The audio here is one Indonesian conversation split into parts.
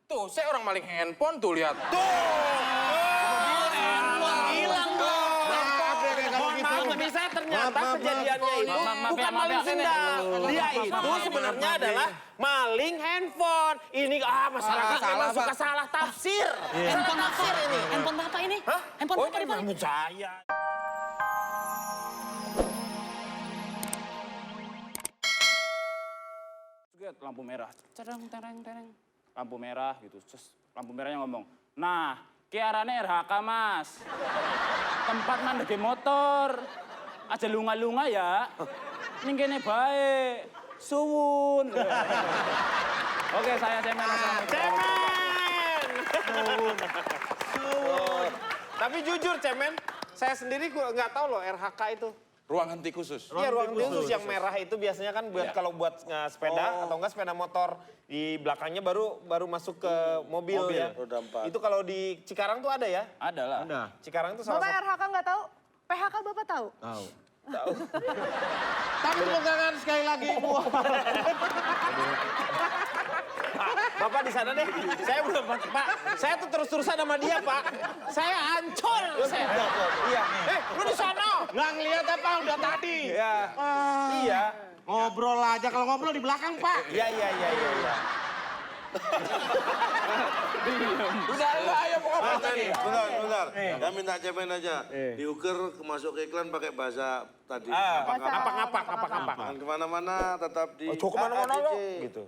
Tuh, saya orang maling handphone tuh, lihat. Tuh! Hilang dong. Mohon maaf, pemirsa, ternyata kejadiannya itu bukan maling sendal. Dia itu sebenarnya adalah maling handphone. Ini masyarakat memang suka salah tafsir. Handphone apa ini? Handphone apa ini? Hah? Handphone apa ini? Handphone saya. Lampu merah, tereng. Lampu merah gitu, terus lampu merahnya ngomong, nah, kiarane RHK mas, tempat mandege motor, aja lunga-lunga ya, ning kene bae, suwun. Oke, saya Cemen. Cemen! Tapi jujur, Cemen, saya sendiri nggak tahu loh RHK itu. Ruang henti khusus. Iya, ruang khusus yang merah itu biasanya kan buat kalau buat sepeda atau enggak sepeda motor. Di belakangnya baru masuk ke mobil ya. Roda 4. Itu kalau di Cikarang tuh ada ya? Ada lah. Cikarang tuh salah Bapak satu. RHK nggak tahu? PHK Bapak tahu? Tahu. Tahu. Tapi pegangan sekali lagi. Bapak di sana deh. Saya belum, Pak. Saya tuh terus-terusan sama dia, Pak. Saya hancur. Iya. Lu di sana. Nggak ngeliat apa udah tadi. Iya. Iya. Ngobrol aja, kalau ngobrol di belakang Pak. Iya. Udah, ayo pokoknya tadi. Bentar. Ya minta Cemen aja. Diukur masuk ke iklan pakai bahasa tadi. Ngapak. Jangan kemana-mana, tetap di Cuk kemana-mana lo. AADC. Gitu.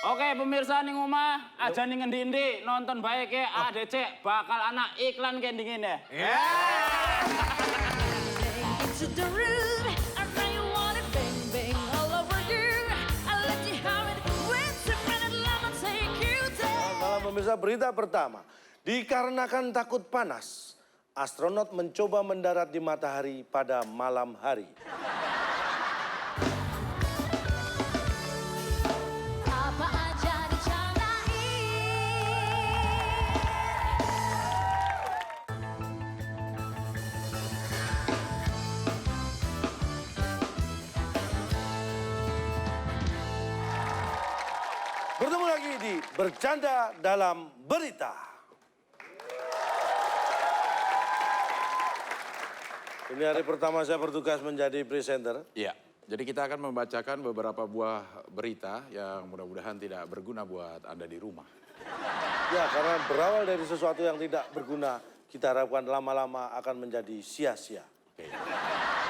Oke, pemirsa ning omah, aja ning ngendi-endi nonton bae ke ADC bakal anak iklan kendingin ya. Into the room, I really want it bang bang all over you. I let you have it with a minute, let me take you there. Malam pemirsa, berita pertama. Dikarenakan takut panas, astronot mencoba mendarat di matahari pada malam hari. Apa aja dicandai. Bertemu lagi di Bercanda dalam Berita. Ini hari pertama saya bertugas menjadi presenter. Iya, jadi kita akan membacakan beberapa buah berita yang mudah-mudahan tidak berguna buat Anda di rumah. Ya, karena berawal dari sesuatu yang tidak berguna, kita harapkan lama-lama akan menjadi sia-sia. Oke,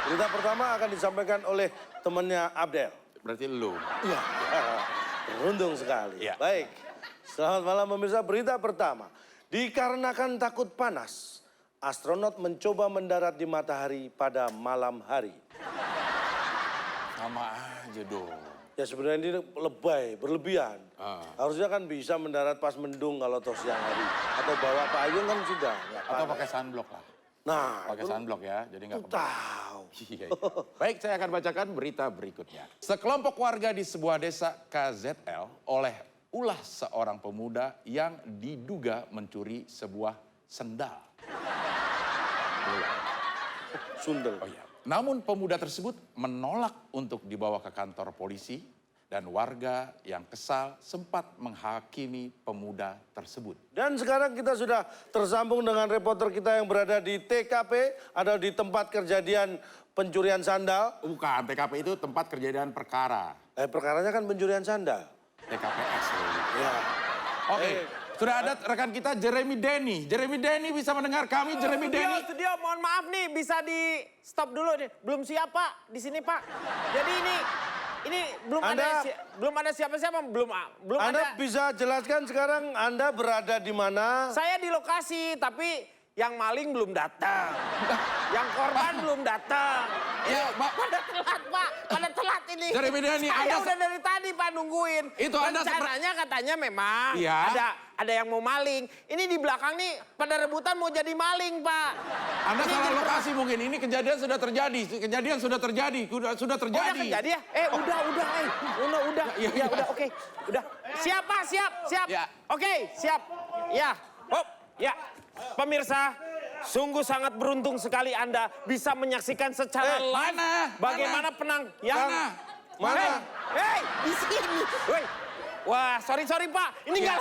Berita pertama akan disampaikan oleh temannya Abdel. berarti lu. Iya, beruntung sekali. Iya. Baik, selamat malam pemirsa. Berita pertama, dikarenakan takut panas, astronot mencoba mendarat di matahari pada malam hari. Sama aja dong. Ya sebenarnya ini lebay, berlebihan. Harusnya kan bisa mendarat pas mendung kalau toh siang hari. Atau bawa payung kan sudah. nggak Atau panas. pakai sunblock lah. Nah, Pakai sunblock ya, jadi nggak kebakar. tahu. Iya. Baik, saya akan bacakan berita berikutnya. Sekelompok warga di sebuah desa KZL oleh ulah seorang pemuda yang diduga mencuri sebuah sendal. Sundel. Oh iya. Namun pemuda tersebut menolak untuk dibawa ke kantor polisi dan warga yang kesal sempat menghakimi pemuda tersebut. Dan sekarang kita sudah tersambung dengan reporter kita yang berada di TKP, ada di tempat kejadian pencurian sandal. Bukan, TKP itu tempat kejadian perkara. Perkaranya kan pencurian sandal. TKPS. Ya. Oke, sudah ada rekan kita Jeremy Denny. Jeremy Denny bisa mendengar kami, Jeremy Denny? Studio, mohon maaf nih, bisa di stop dulu nih. Belum siap Pak, di sini Pak. Jadi ini belum ada siapa-siapa, belum Anda ada. bisa jelaskan sekarang Anda berada di mana? Saya di lokasi, tapi yang maling belum datang. Yang korban belum datang. Ya, Pak. Pada telat Pak, pada telat ini. Jeremy Denny, Saya Anda- udah dari tadi Pak nungguin. Itu Anda rencananya katanya memang Iya. ada yang mau maling. Ini di belakang nih pada rebutan mau jadi maling Pak. Anda Ini salah di- lokasi mungkin. Ini kejadian sudah terjadi. Kejadian sudah terjadi. Sudah Oh, terjadi. udah kejadi ya? Udah. Ya, udah, oke. Udah. Siap, Pak, siap. Ya. Oke, siap. Ya. Hop, ya. Pemirsa, sungguh sangat beruntung sekali Anda bisa menyaksikan secara live mana? bagaimana penang yang Mana? Mana? Hei, di sini. Woi. Wah, sorry Pak. Ini enggak.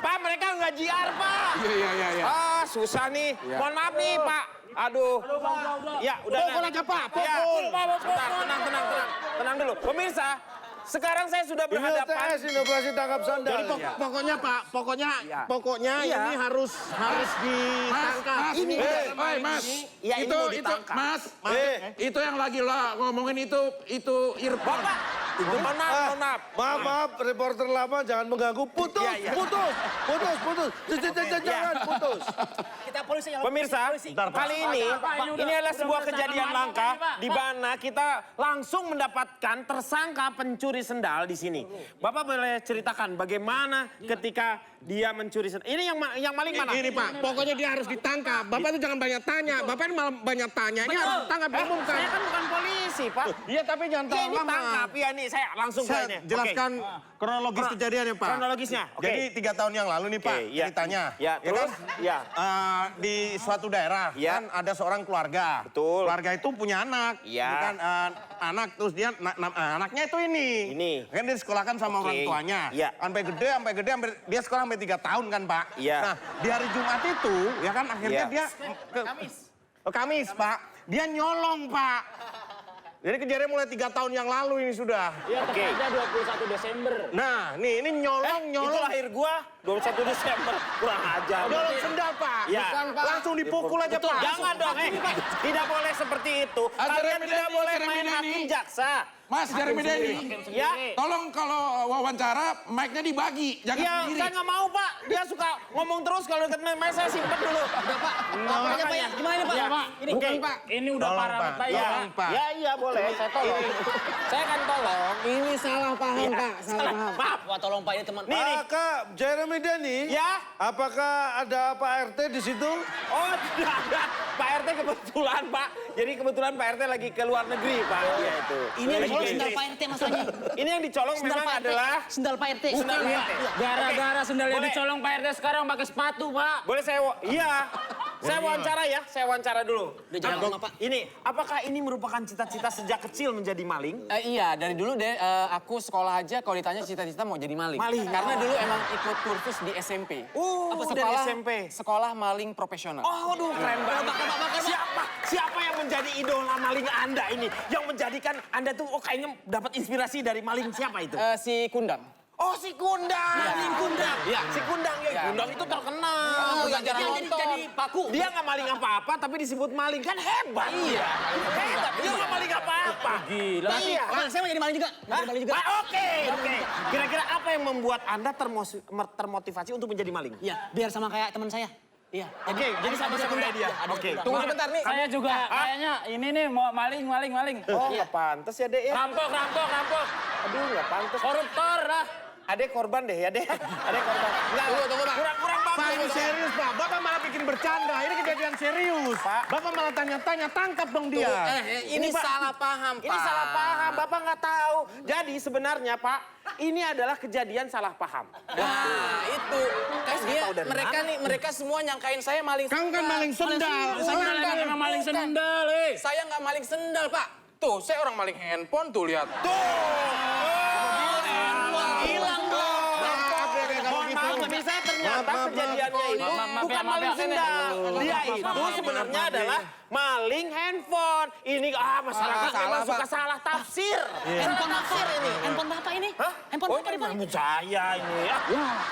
Pak, mereka nggak JR, Pak. Iya. Ah, susah nih. Mohon maaf nih, Pak. Aduh. Ya, udah. Pukul aja, Pak. Ya. Pukul. Bentar, tenang dulu. Pemirsa, sekarang saya sudah Ini berhadapan. OTS, ini operasi tangkap sandal. Jadi pokoknya Pak, pokoknya Iya. ini harus ditangkap. Ini, Mas. Iya, ini mau itu, ditangkap. Mas. Itu yang lagi lo ngomongin itu Irfan. Bapak, mohon maaf. Maaf, reporter lama jangan mengganggu. Putus. Jangan putus. Kita polisi yang Pemirsa, kali ini adalah sebuah kejadian langka di mana kita langsung mendapatkan tersangka pencuri sendal di sini. Bapak boleh ceritakan bagaimana ketika dia mencuri sendal? Ini yang maling mana? Ini Pak, pokoknya dia harus ditangkap. Bapak itu jangan banyak tanya. Bapak ini malah banyak tanya. Ini harus ditangkap, diumumkan. Saya kan bukan polisi, Pak. Iya, tapi jangan Ya, terlalu ini lama. tangkap. Ya, ini saya langsung ke Saya ini. jelaskan kronologis kejadiannya, Pak. Kronologisnya, oke. Jadi 3 tahun yang lalu nih, Pak, Oke, iya. ceritanya. Ya, terus? kan? Ya. Di suatu daerah, Ya. kan ada seorang keluarga. Betul. Keluarga itu punya anak. Ya. Bukan, anak, terus dia, anaknya itu ini. Ini. Kan dia disekolahkan sama Oke. orang tuanya. Ya. Sampai gede, dia sekolah sampai 3 tahun kan, Pak. Iya. Nah, di hari Jumat itu, ya kan akhirnya Iya. dia... Kamis, Pak. Dia nyolong, Pak. Jadi kejadian mulai 3 tahun yang lalu ini sudah. Iya, Oke. tepatnya 21 Desember. Nah, nih ini nyolong. Itu lahir gua 21 Desember. Kurang ajar. Nyolong sendal, Pak. Ya. Bukan, Pak. Langsung dipukul aja, Pak. Jangan dong, tidak boleh seperti itu. Kalian tidak boleh main hakim jaksa. Mas Jeremy Denny. Ya, Tolong kalau wawancara mic-nya dibagi, jangan ya sendiri. saya nggak mau Pak. Dia suka ngomong terus kalau deket main saya simpen dulu. Lapornya Pak ya, gimana nih Pak? Ya, Pak. Ini Bukan, Pak. Ini udah Tolong, parah Pak. banget, Pak. Ya, Tolong, Pak. ya boleh. Saya tolong. Saya akan tolong. Ini salah paham, Ya, Pak. Salah paham. Maaf. Wah tolong Pak ini teman. Nih, nih. Kak Jeremy Denny. Ya. Apakah ada Pak RT di situ? Oh, tidak ada. Pak RT kebetulan, Pak. Jadi kebetulan Pak RT lagi ke luar negeri, Pak. Iya itu. Ini yang Lagi dicolong ke sendal Inggris. Pak RT Mas Haji. Ini yang dicolong Sendal memang Pak RT. adalah Sendal Pak RT. Sendal Pak RT. Gara-gara sendalnya Boleh. dicolong Pak RT sekarang pakai sepatu, Pak. Boleh saya iya. Saya wawancara ya, saya wawancara dulu. Udah jangan lama, Pak. Ini, apakah ini merupakan cita-cita sejak kecil menjadi maling? Iya, dari dulu deh aku sekolah aja kalau ditanya cita-cita mau jadi maling. Maling. Karena dulu emang ikut kursus di SMP. Apa dari SMP? Sekolah maling profesional. Oh, aduh, keren banget. Siapa yang menjadi idola maling Anda ini? Yang menjadikan Anda tuh kayaknya dapat inspirasi dari maling siapa itu? Si Kundang. Oh, si Kundang. Maling Kundang. Iya, si Kundang. Ya, Kundang itu terkenal. yang jarang nonton. Jadi paku. Dia nggak maling apa-apa, tapi disebut maling. Kan hebat. Iya. Hebat. Dia nggak maling apa-apa. Gila. Iya. Nah, saya mau jadi maling juga. Mau jadi maling juga. Oke. Kira-kira apa yang membuat Anda termotivasi untuk menjadi maling? Iya, biar sama kayak teman saya. Iya. Oke, jadi sama-sama kayak dia. Oke. Tunggu sebentar nih. Saya juga kayaknya ini nih mau maling. Oh, nggak pantas ya, Dek ya? Rampok. Aduh, nggak pantas. Koruptor lah. Adek korban deh ya, Dek. Adek korban. Enggak, Tunggu, Pak. Kurang Pak, bagus. ini serius, Pak. Bapak malah bikin bercanda. Ini kejadian serius. Pak. Bapak malah tanya-tanya, tangkap dong dia. Ini Pak. salah paham, Pak. Ini salah paham, Bapak nggak tahu. Jadi sebenarnya, Pak, ini adalah kejadian salah paham. Nah, itu. Terus dia, tahu dari mereka semua nyangkain saya maling Kamu kan maling sendal. Sendal emang maling sendal, Saya nggak maling sendal, Pak. Tuh, saya orang maling handphone tuh, lihat. Hilang dong. Mohon maaf, pemirsa, ternyata kejadiannya itu bukan maling sendal. Dia itu sebenarnya adalah maling handphone. Ini masyarakat memang suka salah tafsir. Handphone apa ini? Handphone Bapak ini? Hah? Handphone Oh, Bapak ini di mana? handphone saya ini.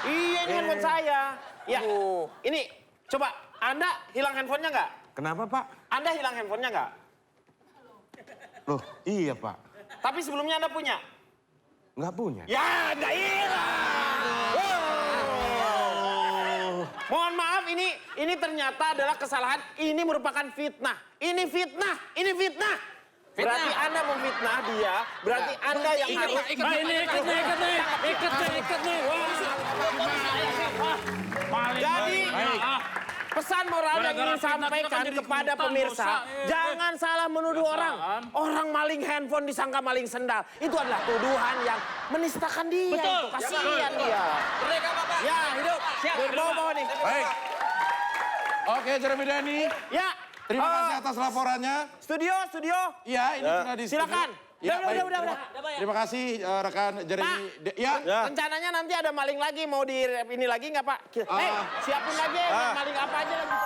Iya, ini handphone saya. Ya, ini coba Anda hilang handphonenya nggak? Kenapa, Pak? Anda hilang handphonenya nggak? Loh, iya, Pak. Tapi sebelumnya Anda punya? Nggak punya. Ya, nggak hilang. Mohon maaf, ini ternyata adalah kesalahan. Ini merupakan fitnah. Ini fitnah. Berarti Anda memfitnah dia. Berarti Anda yang harus. Ini ikat nih. Wah. Maling. Jadi, pesan moral yang Gara-gara ingin fitnah kita sampaikan kan jadi kepada ikutan, pemirsa, dosa, jangan salah menuduh orang. Orang maling handphone disangka maling sendal. Itu adalah tuduhan yang menistakan dia. Betul. Itu kasihan dia. Mereka, Bapak. Ya, hidup. Bawa nih. Baik. Oke, Jeremy Denny. Ya. Terima kasih atas laporannya. Studio. Iya, ini sudah di Silakan. baik. udah. Terima kasih rekan Jeremy. Ya. Rencananya nanti ada maling lagi, mau di ini lagi nggak Pak? Siapin lagi, maling apa aja lagi.